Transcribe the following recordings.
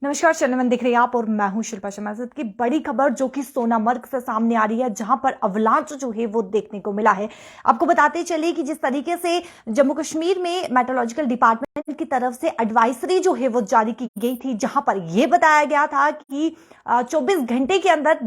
नमस्कार, चंद्रमन दिख रही है आप और मैं हूं शिल्पा शर्मा। की बड़ी खबर जो कि सोनामर्ग से सामने आ रही है, जहां पर अवलांच जो है वो देखने को मिला है। आपको बताते चले कि जिस तरीके से जम्मू कश्मीर में मेट्रोलॉजिकल डिपार्टमेंट की तरफ से एडवाइजरी जो है वो जारी की गई थी, जहां पर यह बताया गया था कि 24 घंटे के अंदर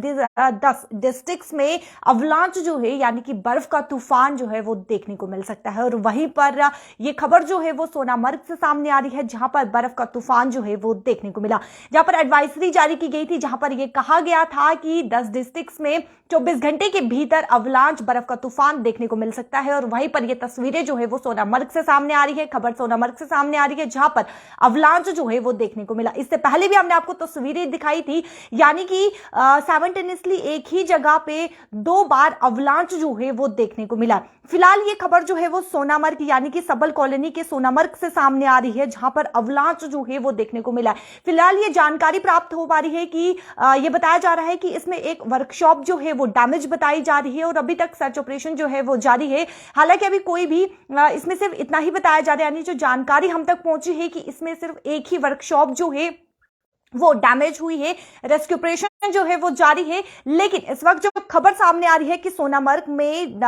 10 डिस्ट्रिक्ट्स में अवलांच जो है यानी कि बर्फ का तूफान जो है वो देखने को मिल सकता है। और वहीं पर यह खबर जो है वो सोनामर्ग से सामने आ रही है, जहां पर बर्फ का तूफान जो है वो देखने को मिला, जहां पर एडवाइजरी जारी की गई थी, जहां पर यह कहा गया था कि 10 डिस्ट्रिक्ट्स में 24 घंटे के भीतर अवलांच बर्फ का तूफान देखने को मिल सकता है। और वहीं पर यह तस्वीरें जो है वो सोनामर्ग से सामने आ रही है, खबर सोनामर्ग से सामने आ रही है, जहां पर अवलांच जो है वो देखने को मिला। इससे पहले भी हमने आपको तस्वीरें दिखाई थी, यानी कि साइमल्टेनियसली एक ही जगह पे 2 बार अवलांच जो है वो देखने को मिला। फिलहाल ये खबर जो है वो सोनामर्ग यानी कि सबल कॉलोनी के सोनामर्ग से सामने आ रही है, जहां पर अवलांच जो है वो देखने को मिला। फिलहाल ये जानकारी प्राप्त हो पा रही है कि ये बताया जा रहा है कि इसमें एक वर्कशॉप जो है वो डैमेज बताई जा रही है और अभी तक सर्च ऑपरेशन जो है वो जारी है। हालांकि अभी कोई भी इसमें सिर्फ इतना ही बताया जा रहा है, यानी जो जानकारी हम तक पहुंची है कि इसमें सिर्फ एक ही वर्कशॉप जो है वो डैमेज हुई है, रेस्क्यू ऑपरेशन जो है वो जारी है। लेकिन इस वक्त जो खबर सामने आ रही है कि सोनामर्ग में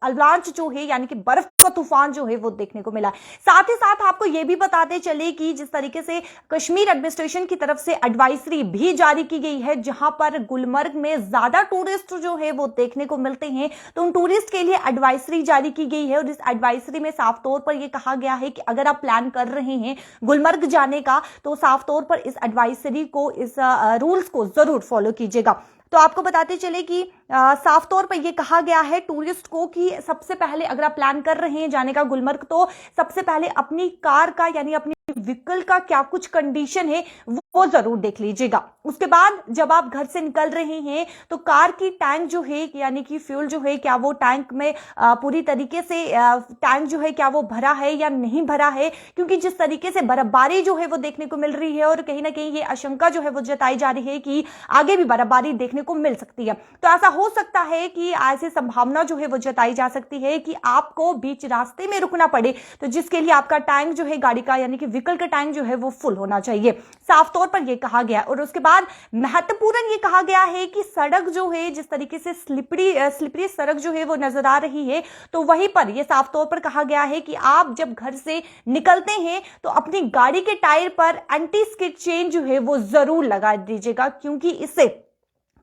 अवलांच जो है यानी कि बर्फ का तूफान जो है वो देखने को मिला। साथ ही साथ आपको यह भी बताते चले कि जिस तरीके से कश्मीर एडमिनिस्ट्रेशन की तरफ से एडवाइजरी भी जारी की गई है, जहां पर गुलमर्ग में ज्यादा टूरिस्ट जो है वो देखने को मिलते हैं, तो उन टूरिस्ट के लिए एडवाइजरी जारी की गई है। और इस एडवाइजरी में साफ तौर पर यह कहा गया है कि अगर आप प्लान कर रहे हैं गुलमर्ग जाने का, तो साफ तौर पर इस एडवाइजरी को, इस रूल्स को जरूर फॉलो कीजिएगा। तो आपको बताते चले कि साफ तौर पर यह कहा गया है टूरिस्ट को कि सबसे पहले अगर आप प्लान कर रहे हैं जाने का गुलमर्ग, तो सबसे पहले अपनी कार का यानी अपनी व्हीकल का क्या कुछ कंडीशन है वो जरूर देख लीजिएगा। उसके बाद जब आप घर से निकल रहे हैं तो कार की टैंक जो है यानी कि फ्यूल जो है, क्या वो टैंक में पूरी तरीके से टैंक जो है क्या वो भरा है या नहीं भरा है, क्योंकि जिस तरीके से बर्फबारी जो है वो देखने को मिल रही है और कहीं ना कहीं ये आशंका जो है वो जताई जा रही है कि आगे भी बर्फबारी देखने को मिल सकती है। तो ऐसा हो सकता है कि ऐसी संभावना जो है वो जताई जा सकती है कि आपको बीच रास्ते में रुकना पड़े, तो जिसके लिए आपका टैंक जो है गाड़ी का यानी कि व्हीकल का टैंक जो है वो फुल होना चाहिए, साफ तौर पर यह कहा गया। और उसके बाद महत्वपूर्ण यह कहा गया है कि सड़क जो है जिस तरीके से स्लिपरी सड़क जो है वो नजर आ रही है, तो वहीं पर यह साफ तौर पर कहा गया है कि आप जब घर से निकलते हैं तो अपनी गाड़ी के टायर पर एंटी स्किड चेन जो है वो जरूर लगा दीजिएगा, क्योंकि इससे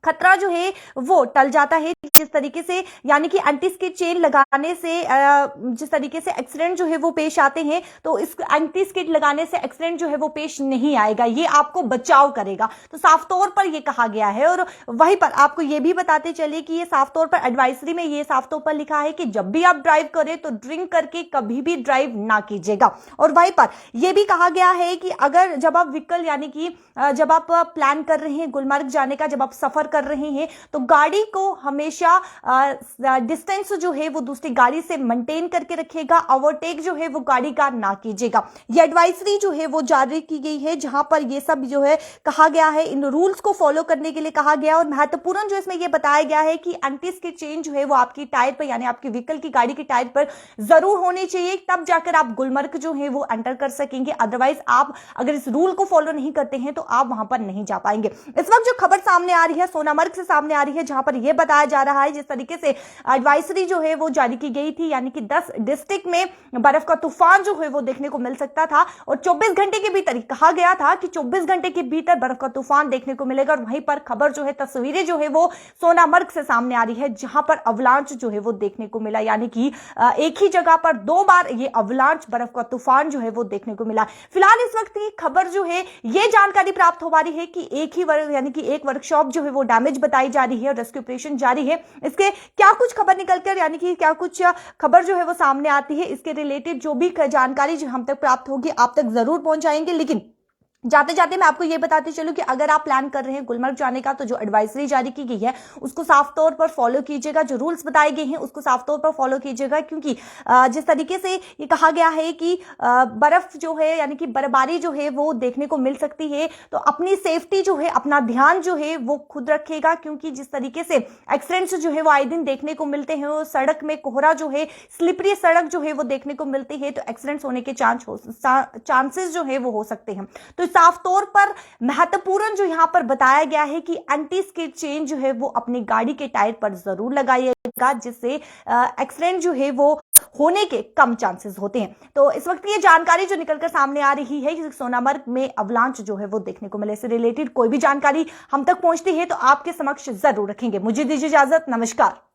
खतरा जो है वो टल जाता है। जिस तरीके से यानी कि एंटी स्किड चेन लगाने से जिस तरीके से एक्सीडेंट जो है वो पेश आते हैं, तो इस एंटी स्किड लगाने से एक्सीडेंट जो है वो पेश नहीं आएगा, ये आपको बचाव करेगा। तो साफ तौर पर ये कहा गया है। और वहीं पर आपको ये भी बताते चले कि ये साफ तौर पर एडवाइजरी में ये साफ तौर पर लिखा है कि जब भी आप ड्राइव करें तो ड्रिंक करके कभी भी ड्राइव ना कीजिएगा। और वहीं पर यह भी कहा गया है कि अगर जब आप व्हीकल यानी कि जब आप प्लान कर रहे हैं गुलमर्ग जाने का, जब आप सफर कर रहे हैं, तो गाड़ी को हमेशा डिस्टेंस जो है वो दूसरी गाड़ी से मेंटेन करके रखिएगा, ओवरटेक जो है वो गाड़ी का ना कीजिएगा। ये एडवाइजरी जो है वो जारी की गई है, जहां पर ये सब जो है कहा गया है, इन रूल्स को फॉलो करने के लिए कहा गया। और महत्वपूर्ण जो इसमें यह बताया गया है कि एंटी स्किड चेन जो है वो आपकी टायर पर यानी आपकी व्हीकल की गाड़ी की टायर पर जरूर होनी चाहिए, तब जाकर आप गुलमर्ग जो है वो एंटर कर सकेंगे। अदरवाइज आप अगर इस रूल को फॉलो नहीं करते हैं तो आप वहां पर नहीं जा पाएंगे। इस वक्त जो खबर सामने आ रही है सोनामर्ग से सामने आ रही है, जहां पर यह बताया जा रहा है जिस तरीके से एडवाइजरी जो है वो जारी की गई थी, यानी कि 10 डिस्ट्रिक्ट में बर्फ का तूफान जो है वो देखने को मिल सकता था और 24 घंटे के भीतर कहा गया था कि 24 घंटे के भीतर बर्फ का तूफान देखने को मिलेगा। और वहीं पर खबर जो है, तस्वीरें जो है वो सोनामर्ग से सामने आ रही है, जहां पर अवलांच जो है वो देखने को मिला, यानी कि एक ही जगह पर 2 बार ये अवलांच बर्फ का तूफान जो है वो देखने को मिला। फिलहाल इस वक्त की खबर जो है ये जानकारी प्राप्त हो पा रही है कि एक ही यानी कि एक वर्कशॉप जो है वो डैमेज बताई जा रही है और रेस्क्यू ऑपरेशन जारी है। इसके क्या कुछ खबर निकलकर यानी कि क्या कुछ खबर जो है वो सामने आती है, इसके रिलेटेड जो भी जानकारी जो हम तक प्राप्त होगी आप तक जरूर पहुंचाएंगे। लेकिन जाते जाते मैं आपको ये बताते चलूं कि अगर आप प्लान कर रहे हैं गुलमर्ग जाने का, तो जो एडवाइजरी जारी की गई है उसको साफ तौर पर फॉलो कीजिएगा, जो रूल्स बताए गए हैं उसको साफ तौर पर फॉलो कीजिएगा, क्योंकि जिस तरीके से ये कहा गया है कि बर्फ जो है यानी कि बर्फबारी जो है वो देखने को मिल सकती है, तो अपनी सेफ्टी जो है, अपना ध्यान जो है वो खुद रखिएगा, क्योंकि जिस तरीके से एक्सीडेंट्स जो है वो आए दिन देखने को मिलते हैं, और सड़क में कोहरा जो है, स्लिपरी सड़क जो है वो देखने को मिलती है, तो एक्सीडेंट्स होने के चांसेस जो है वो हो सकते हैं। तो साफ तौर पर महत्वपूर्ण जो यहाँ पर बताया गया है कि एंटी स्किड चेन जो है वो अपनी गाड़ी के टायर पर जरूर लगाइएगा, जिससे एक्सीडेंट जो है वो होने के कम चांसेस होते हैं। तो इस वक्त ये जानकारी जो निकलकर सामने आ रही है कि सोनामर्ग में अवलांच जो है वो देखने को मिले। इससे रिलेटेड कोई भी जानकारी हम तक पहुंचती है तो आपके समक्ष जरूर रखेंगे। मुझे दीजिए इजाजत, नमस्कार।